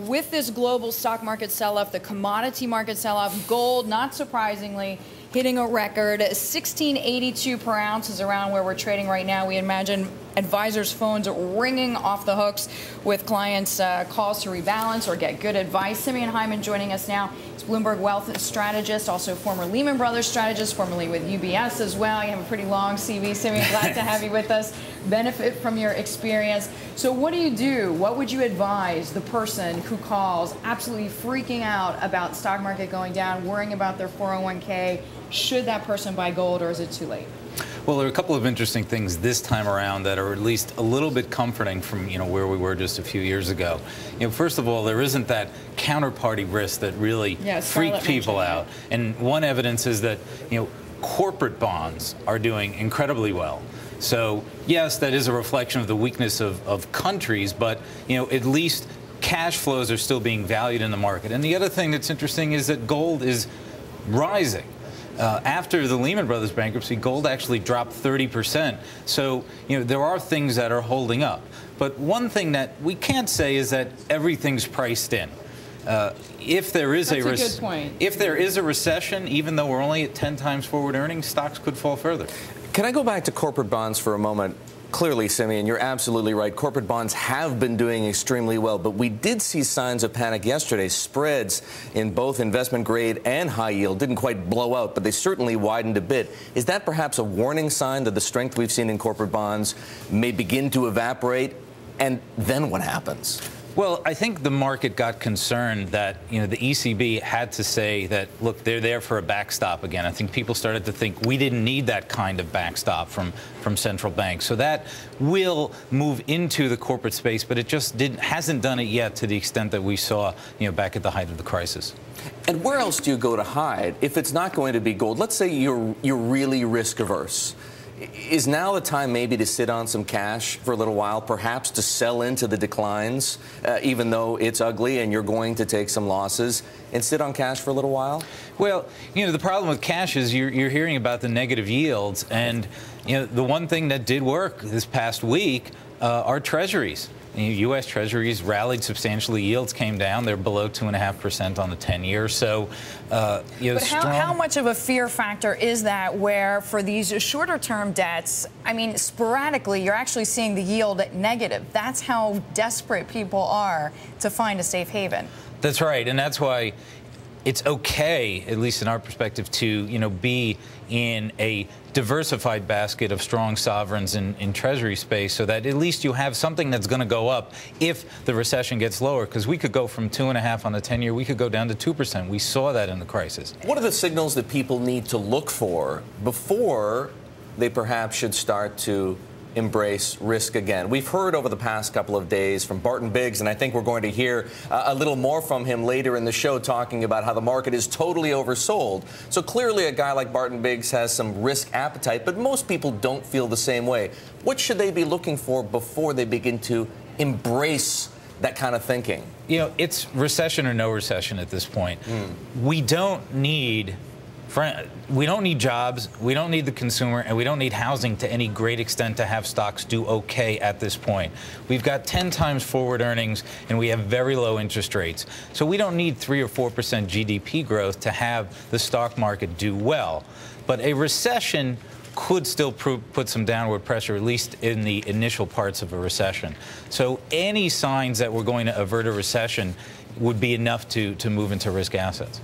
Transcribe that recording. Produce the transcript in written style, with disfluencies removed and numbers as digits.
With this global stock market sell-off, the commodity market sell-off, gold, not surprisingly, hitting a record. 1682 per ounce is around where we're trading right now. We imagine advisors' phones ringing off the hooks with clients' calls to rebalance or get good advice. Simeon Hyman joining us now. He's Bloomberg Wealth strategist, also former Lehman Brothers strategist, formerly with UBS as well. You have a pretty long CV, Simeon. Glad to have you with us. Benefit from your experience. So what do you do? What would you advise the person who calls absolutely freaking out about stock market going down, worrying about their 401k? Should that person buy gold, or is it too late? Well, there are a couple of interesting things this time around that are at least a little bit comforting from where we were just a few years ago. First of all, there isn't that counterparty risk that really freaked people out. And one evidence is that corporate bonds are doing incredibly well. So yes, that is a reflection of the weakness of countries, but at least cash flows are still being valued in the market. And the other thing that's interesting is that gold is rising. After the Lehman Brothers bankruptcy, gold actually dropped 30%. So, there are things that are holding up. But one thing that we can't say is that everything's priced in. If there is if there is a recession, even though we're only at 10 times forward earnings, stocks could fall further. Can I go back to corporate bonds for a moment? Clearly, Simeon, you're absolutely right. Corporate bonds have been doing extremely well, but we did see signs of panic yesterday. Spreads in both investment grade and high yield didn't quite blow out, but they certainly widened a bit. Is that perhaps a warning sign that the strength we've seen in corporate bonds may begin to evaporate? And then what happens? Well, I think the market got concerned that, the ECB had to say that, look, they're there for a backstop again. I think people started to think we didn't need that kind of backstop from central banks. So that will move into the corporate space, but it just hasn't done it yet to the extent that we saw, back at the height of the crisis. And where else do you go to hide if it's not going to be gold? Let's say you're really risk averse. Is now the time maybe to sit on some cash for a little while, perhaps to sell into the declines, even though it's ugly and you're going to take some losses, and sit on cash for a little while? Well, the problem with cash is you're hearing about the negative yields. And, the one thing that did work this past week are Treasuries. U.S. Treasuries rallied substantially. Yields came down. They're below 2.5% on the 10-year. So, but how much of a fear factor is that where for these shorter-term debts, I mean, sporadically, you're actually seeing the yield negative. That's how desperate people are to find a safe haven. That's right. And that's why it's okay, at least in our perspective, to be in a diversified basket of strong sovereigns in Treasury space, so that at least you have something that's going to go up if the recession gets lower. Because we could go from 2.5 on the 10-year, we could go down to 2%. We saw that in the crisis. What are the signals that people need to look for before they perhaps should start to embrace risk again? We've heard over the past couple of days from Barton Biggs, and I think we're going to hear a little more from him later in the show, talking about how the market is totally oversold. So clearly a guy like Barton Biggs has some risk appetite, but most people don't feel the same way. What should they be looking for before they begin to embrace that kind of thinking? It's recession or no recession at this point. We don't need jobs, we don't need the consumer, and we don't need housing to any great extent to have stocks do okay at this point. We've got 10 times forward earnings, and we have very low interest rates. So we don't need 3 or 4% GDP growth to have the stock market do well. But a recession could still put some downward pressure, at least in the initial parts of a recession. So any signs that we're going to avert a recession would be enough to move into risk assets.